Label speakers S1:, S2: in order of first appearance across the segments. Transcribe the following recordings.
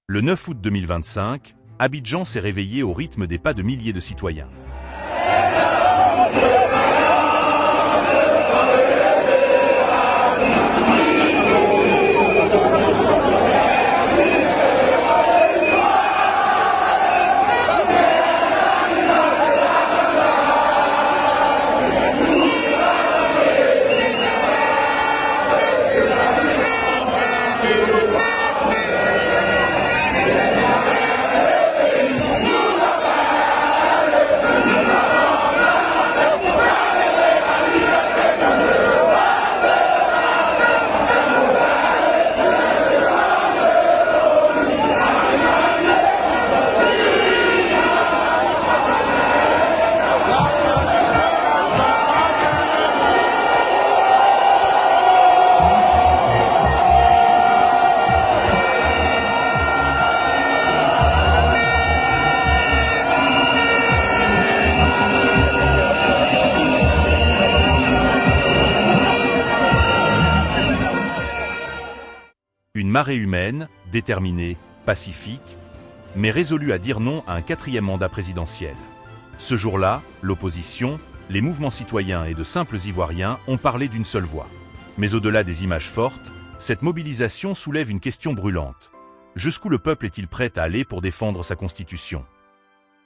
S1: Le 9 août 2025, Abidjan s'est réveillé au rythme des pas de milliers de citoyens. Une marée humaine, déterminée, pacifique, mais résolue à dire non à un 4e mandat présidentiel. Ce jour-là, l'opposition, les mouvements citoyens et de simples Ivoiriens ont parlé d'une seule voix. Mais au-delà des images fortes, cette mobilisation soulève une question brûlante. Jusqu'où le peuple est-il prêt à aller pour défendre sa constitution?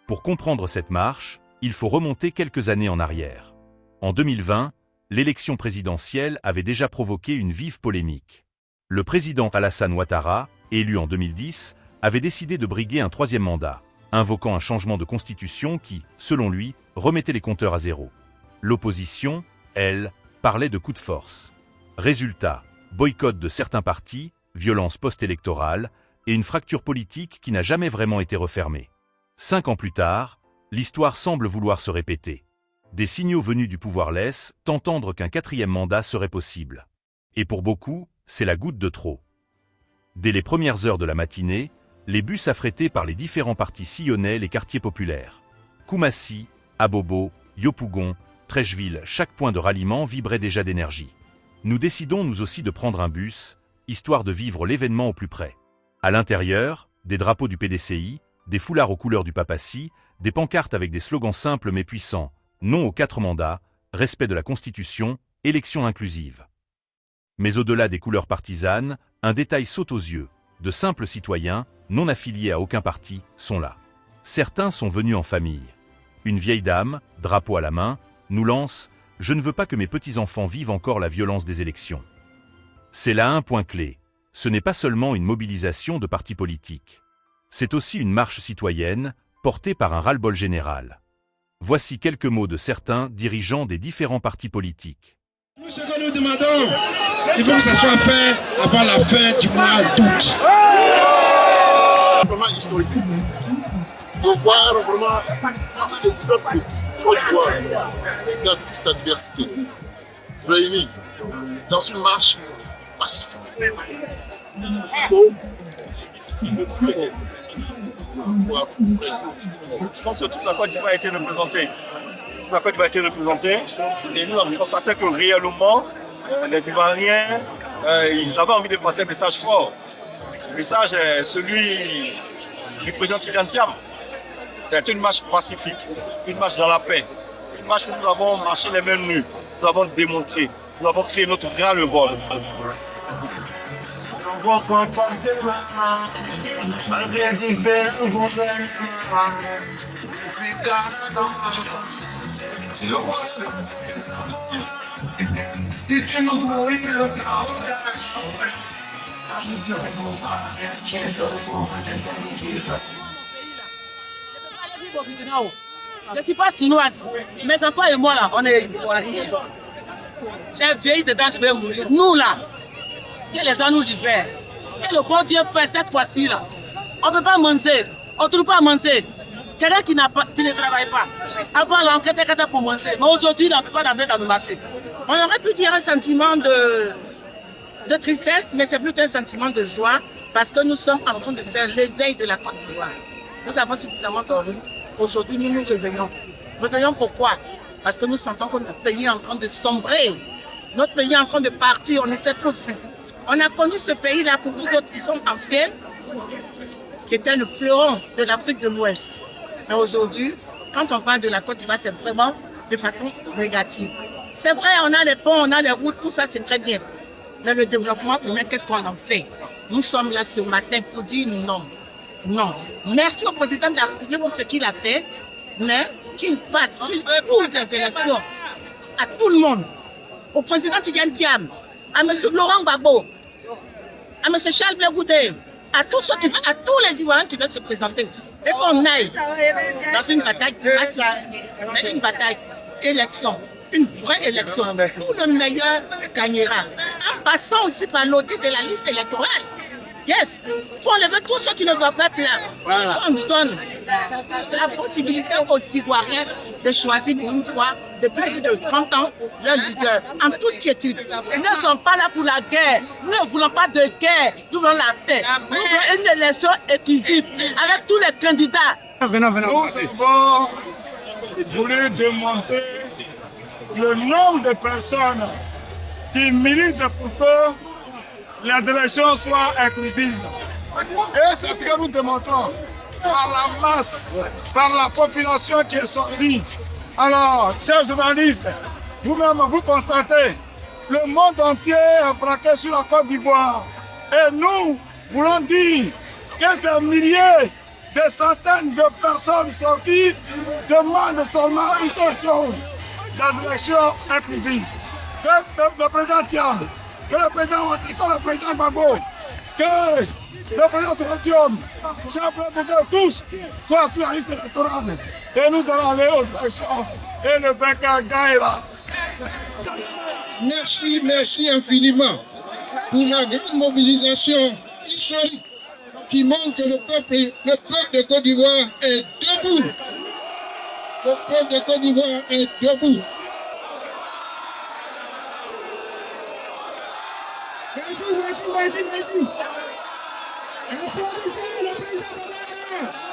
S1: Pour comprendre cette marche, il faut remonter quelques années en arrière. En 2020, l'élection présidentielle avait déjà provoqué une vive polémique. Le président Alassane Ouattara, élu en 2010, avait décidé de briguer un 3e mandat, invoquant un changement de constitution qui, selon lui, remettait les compteurs à zéro. L'opposition, elle, parlait de coup de force. Résultat, boycott de certains partis, violence post-électorale et une fracture politique qui n'a jamais vraiment été refermée. 5 ans plus tard, l'histoire semble vouloir se répéter. Des signaux venus du pouvoir laissent entendre qu'un 4e mandat serait possible. Et pour beaucoup, c'est la goutte de trop. Dès les premières heures de la matinée, les bus affrétés par les différents partis sillonnaient les quartiers populaires. Koumassi, Abobo, Yopougon, Trècheville, chaque point de ralliement vibrait déjà d'énergie. Nous décidons nous aussi de prendre un bus, histoire de vivre l'événement au plus près. À l'intérieur, des drapeaux du PDCI, des foulards aux couleurs du Papassi, des pancartes avec des slogans simples mais puissants, non aux 4 mandats, respect de la Constitution, élection inclusive. Mais au-delà des couleurs partisanes, un détail saute aux yeux. De simples citoyens, non affiliés à aucun parti, sont là. Certains sont venus en famille. Une vieille dame, drapeau à la main, nous lance « Je ne veux pas que mes petits-enfants vivent encore la violence des élections ». C'est là un point clé. Ce n'est pas seulement une mobilisation de partis politiques. C'est aussi une marche citoyenne, portée par un ras-le-bol général. Voici quelques mots de certains dirigeants des différents partis politiques.
S2: Nous, ce que nous demandons, il faut que ça soit fait avant la fin du mois d'août.
S3: Vraiment historique. De voir vraiment ce peuple de Côte d'Ivoire dans toute sa diversité, réunis dans une marche pacifique.
S4: Je pense que toute la Côte d'Ivoire a été représentée. La Côte d'Ivoire a été représentée et nous avons constaté que réellement, les Ivoiriens, ils avaient envie de passer un message fort. Le message est celui du président Tidiane Thiam. C'est une marche pacifique, une marche dans la paix, une marche où nous avons marché les mains nues, nous avons démontré, nous avons créé notre ras-le-bol.
S5: Je ne suis pas chinoise, mes enfants et moi là, on est ivoiriens. J'ai vieilli dedans, je vais mourir. Nous là, que les gens nous libèrent. Que le bon Dieu fait cette fois-ci là. On ne peut pas manger, on ne trouve pas à manger. Quelqu'un qui ne travaille pas. Avant l'enquête, c'était pour manger. Mais aujourd'hui, on ne peut pas l'amener dans le marché.
S6: On aurait pu dire un sentiment de tristesse, mais c'est plutôt un sentiment de joie parce que nous sommes en train de faire l'éveil de la Côte d'Ivoire. Nous avons suffisamment dormi. Aujourd'hui, nous nous réveillons. Réveillons pourquoi? Parce que nous sentons que notre pays est en train de sombrer. Notre pays est en train de partir. On essaie trop de faire. On a connu ce pays-là pour vous autres qui sont anciennes. qui était le fleuron de l'Afrique de l'Ouest. Mais aujourd'hui, quand on parle de la Côte d'Ivoire, c'est vraiment de façon négative. C'est vrai, on a les ponts, on a les routes, tout ça c'est très bien. Mais le développement humain, qu'est-ce qu'on en fait? Nous sommes là ce matin pour dire non. Non. Merci au président de la République pour ce qu'il a fait, mais qu'il fasse, qu'il ouvre des élections à tout le monde. Au président Tidjane Thiam, à M. Laurent Gbagbo, à M. Charles Blé Goudé, à tous les Ivoiriens qui veulent se présenter. Et qu'on aille dans une bataille, une bataille élection, une vraie élection, où le meilleur gagnera. En passant aussi par l'audit de la liste électorale. Yes, il faut enlever tous ceux qui ne doivent pas être là. Voilà. On donne la possibilité aux Ivoiriens de choisir pour une fois, depuis plus de 30 ans, leur leader, en toute quiétude. Ils ne sont pas là pour la guerre. Nous ne voulons pas de guerre. Nous voulons la paix. Nous voulons une élection inclusive avec tous les candidats.
S7: Nous avons voulu démontrer le nombre de personnes qui militent pour que les élections soient inclusives. Et c'est ce que nous démontrons par la masse, par la population qui est sortie. Alors, chers journalistes, vous-même, vous constatez, le monde entier est braqué sur la Côte d'Ivoire. Et nous voulons dire que ces milliers, des centaines de personnes sorties demandent seulement une seule chose, des élections inclusives. Que le président Thiam, que le président Ouattara, que le président Gbagbo, que le président Sérodium, que tous soient sur la liste électorale. Et nous allons aller aux élections et le vainqueur gagnera.
S2: Merci, merci infiniment pour la grande mobilisation historique qui montre que le peuple de Côte d'Ivoire est debout. Le peuple de Côte d'Ivoire est debout. Merci, merci, merci, merci. Applaudissez le président Babara.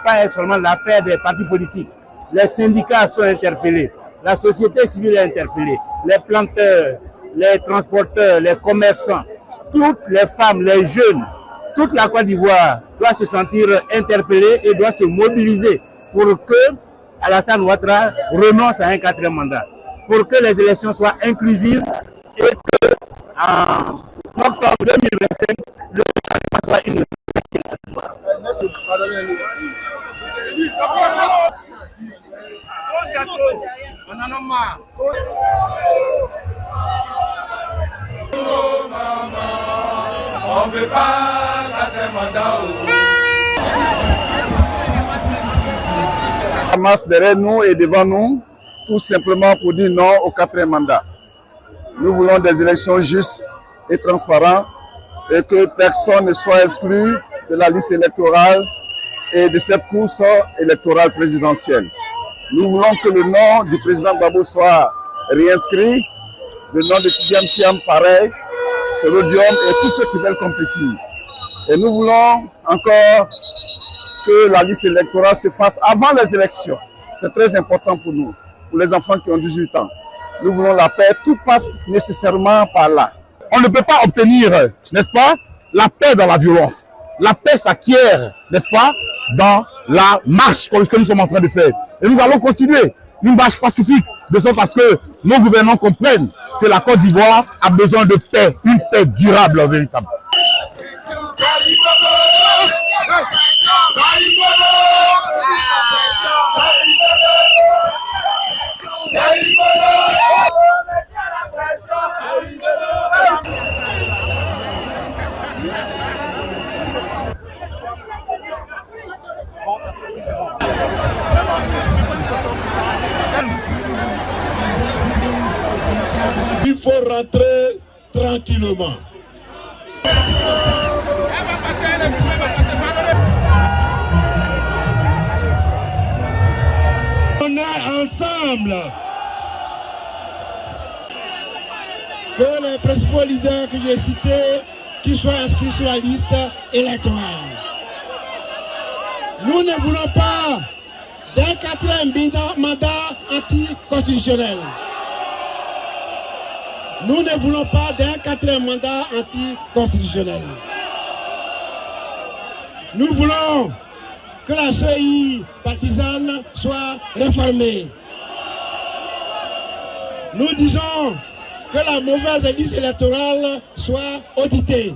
S8: Pas seulement l'affaire des partis politiques. Les syndicats sont interpellés, la société civile est interpellée, les planteurs, les transporteurs, les commerçants, toutes les femmes, les jeunes, toute la Côte d'Ivoire doit se sentir interpellée et doit se mobiliser pour que Alassane Ouattara renonce à un 4e mandat, pour que les élections soient inclusives et que en octobre 2025, le changement soit une
S7: On veut pas 4e mandat.
S3: La masse derrière nous et devant nous, tout simplement pour dire non au 4e mandat. Nous voulons des élections justes et transparentes et que personne ne soit exclu de la liste électorale et de cette course électorale présidentielle. Nous voulons que le nom du président Gbagbo soit réinscrit, le nom de Tidjane Thiam pareil, Sérodium et tous ceux qui veulent compétir. Et nous voulons encore que la liste électorale se fasse avant les élections. C'est très important pour nous, pour les enfants qui ont 18 ans. Nous voulons la paix, tout passe nécessairement par là. On ne peut pas obtenir, n'est-ce pas, la paix dans la violence. La paix s'acquiert, n'est-ce pas, dans la marche que nous sommes en train de faire. Et nous allons continuer une marche pacifique, de sorte à ce que nos gouvernants comprennent que la Côte d'Ivoire a besoin de paix, une paix durable, véritable.
S2: rentrer tranquillement. On est ensemble. Que les principaux leaders que j'ai cités, qui soient inscrits sur la liste électorale. Nous ne voulons pas d'un quatrième mandat anticonstitutionnel. Nous ne voulons pas d'un quatrième mandat anticonstitutionnel. Nous voulons que la CEI partisane soit réformée. Nous disons que la mauvaise liste électorale soit auditée.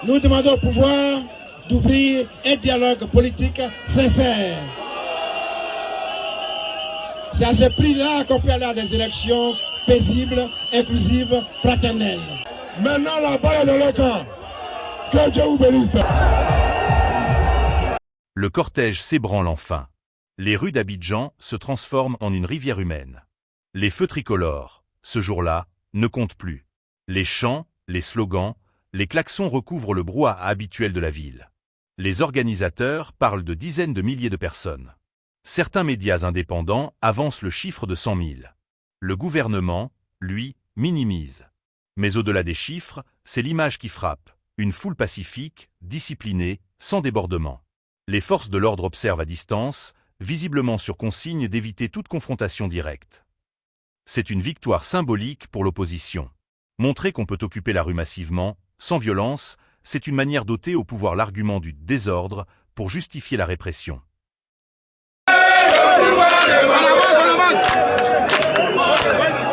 S2: Nous demandons au pouvoir d'ouvrir un dialogue politique sincère. C'est à ce prix-là qu'on peut aller à des élections paisibles, inclusives, fraternelles. Maintenant, la balle est dans le camp. Que Dieu vous bénisse.
S1: Le cortège s'ébranle enfin. Les rues d'Abidjan se transforment en une rivière humaine. Les feux tricolores, ce jour-là, ne comptent plus. Les chants, les slogans, les klaxons recouvrent le brouhaha habituel de la ville. Les organisateurs parlent de dizaines de milliers de personnes. Certains médias indépendants avancent le chiffre de 100 000. Le gouvernement, lui, minimise. Mais au-delà des chiffres, c'est l'image qui frappe. Une foule pacifique, disciplinée, sans débordement. Les forces de l'ordre observent à distance, visiblement sur consigne d'éviter toute confrontation directe. C'est une victoire symbolique pour l'opposition. Montrer qu'on peut occuper la rue massivement, sans violence, c'est une manière d'ôter au pouvoir l'argument du désordre pour justifier la répression.
S9: On avance.